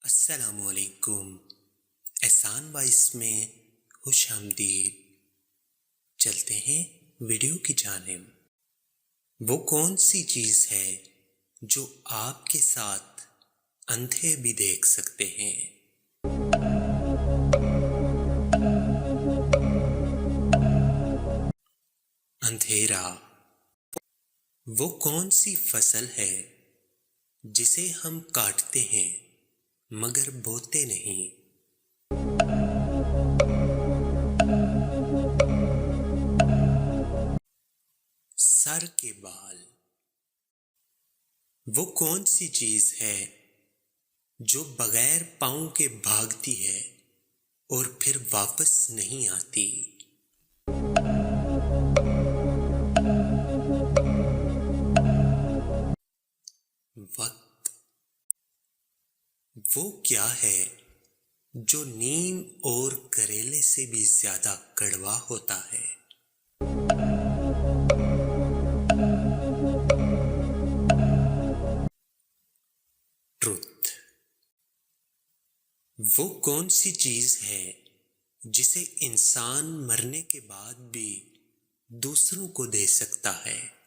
अस्सलामुअलैकुम। एहसान बाइस में खुश आमदीद। चलते हैं वीडियो की जानिब। वो कौन सी चीज़ है जो आपके साथ अंधे भी देख सकते हैं? अंधेरा। वो कौन सी फसल है जिसे हम काटते हैं मगर बोते नहीं? सर के बाल। वो कौन सी चीज है जो बगैर पाँव के भागती है और फिर वापस नहीं आती? वक्त। वो क्या है जो नीम और करेले से भी ज्यादा कड़वा होता है? ट्रुथ। वो कौन सी चीज है जिसे इंसान मरने के बाद भी दूसरों को दे सकता है?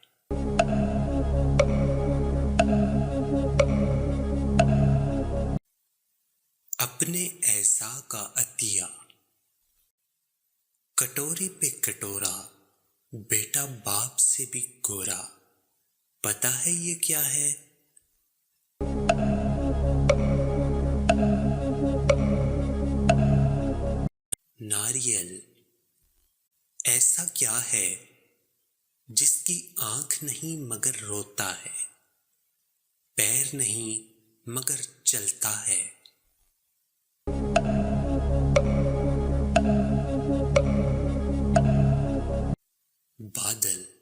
अपने ऐसा का अतिया। कटोरी पे कटोरा, बेटा बाप से भी गोरा। पता है ये क्या है? नारियल। ऐसा क्या है जिसकी आंख नहीं मगर रोता है, पैर नहीं मगर चलता है? बादल।